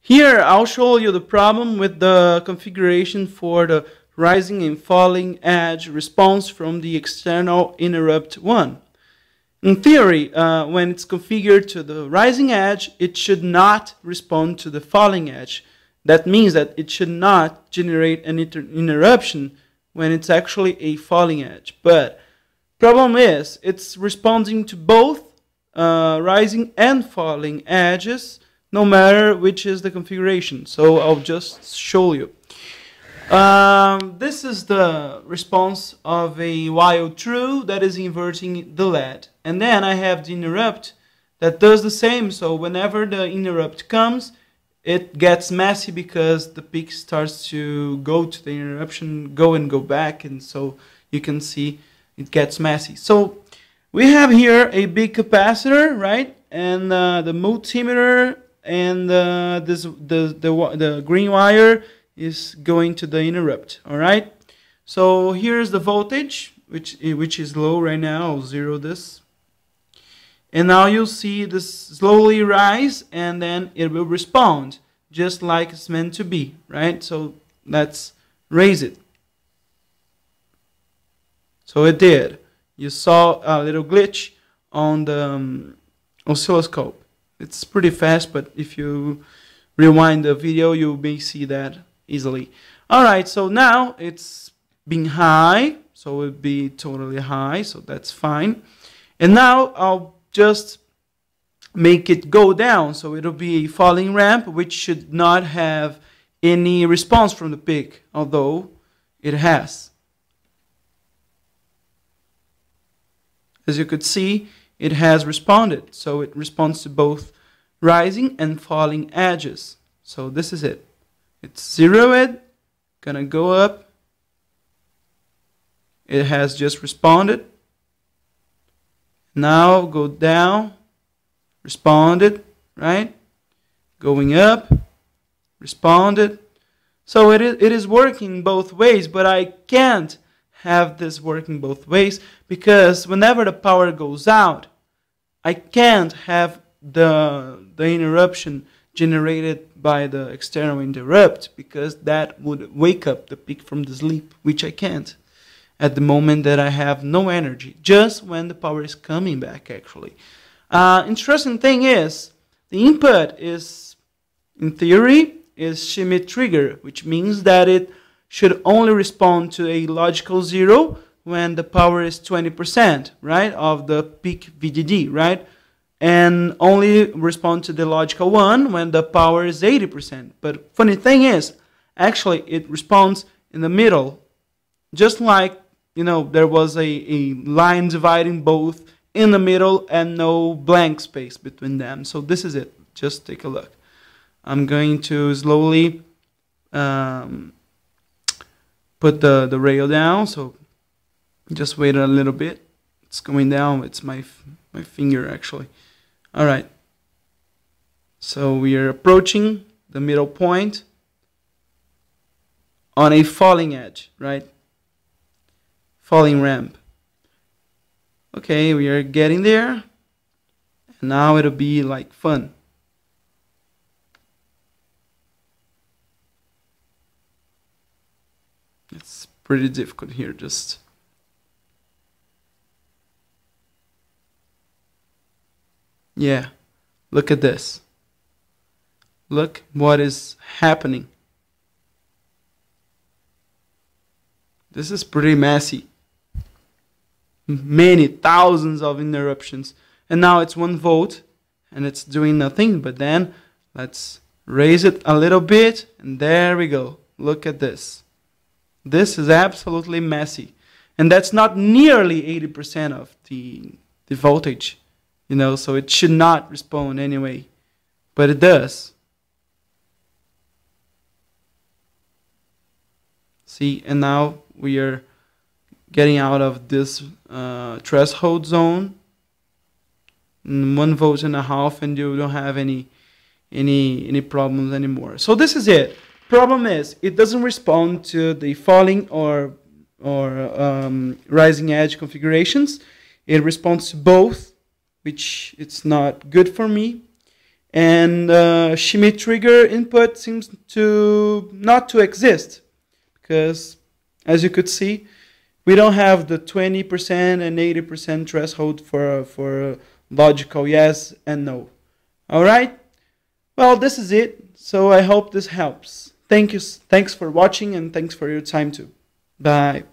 Here I'll show you the problem with the configuration for the rising and falling edge response from the external interrupt 1. In theory, when it's configured to the rising edge, it should not respond to the falling edge. That means that it should not generate an interruption when it's actually a falling edge. But problem is, it's responding to both rising and falling edges, no matter which is the configuration. So I'll just show you. This is the response of a while true that is inverting the LED. And then I have the interrupt that does the same. So whenever the interrupt comes, it gets messy because the PIC starts to go to the interruption, go and go back. And so you can see it gets messy. So we have here a big capacitor, right? And the multimeter and the green wire is going to the interrupt. All right, so here's the voltage, which is low right now. I'll zero this, and now you'll see this slowly rise, and then it will respond just like it's meant to be, right? So let's raise it. So it did. You saw a little glitch on the oscilloscope. It's pretty fast, but if you rewind the video, you may see that easily. Alright, so now it's being high, so it will be totally high, so that's fine. And now I'll just make it go down, so it'll be a falling ramp, which should not have any response from the PIC, although it has. As you could see, it has responded, so it responds to both rising and falling edges. So this is it. It's zeroed, gonna go up. It has just responded. Now go down, responded, right? Going up, responded. So it is working both ways, but I can't have this working both ways because whenever the power goes out, I can't have the interruption generated by the external interrupt, because that would wake up the PIC from the sleep, which I can't at the moment that I have no energy, just when the power is coming back actually. Interesting thing is, the input is, in theory, is Schmitt trigger, which means that it should only respond to a logical 0 when the power is 20%, right, of the PIC VDD, right? And only respond to the logical 1 when the power is 80%. But funny thing is, actually it responds in the middle, just like, you know, there was a line dividing both in the middle and no blank space between them. So this is it. Just take a look. I'm going to slowly put the rail down, so just wait a little bit. It's going down. It's my finger actually. All right, so we are approaching the middle point on a falling edge, right? Falling ramp. Okay, we are getting there, and now it'll be like fun. It's pretty difficult here, just yeah, look at this. Look what is happening. This is pretty messy. Many thousands of interruptions. And now it's 1 volt and it's doing nothing. But then let's raise it a little bit, and there we go. Look at this. This is absolutely messy. And that's not nearly 80% of the voltage. You know, so it should not respond anyway, but it does. See, and now we are getting out of this threshold zone, 1.5 volts, and you don't have any problems anymore. So this is it. Problem is, it doesn't respond to the falling or rising edge configurations. It responds to both, which it's not good for me. And Schmidt trigger input seems to not to exist, because as you could see, we don't have the 20% and 80% threshold for logical yes and no. All right. Well, this is it. So I hope this helps. Thanks for watching, and thanks for your time too. Bye.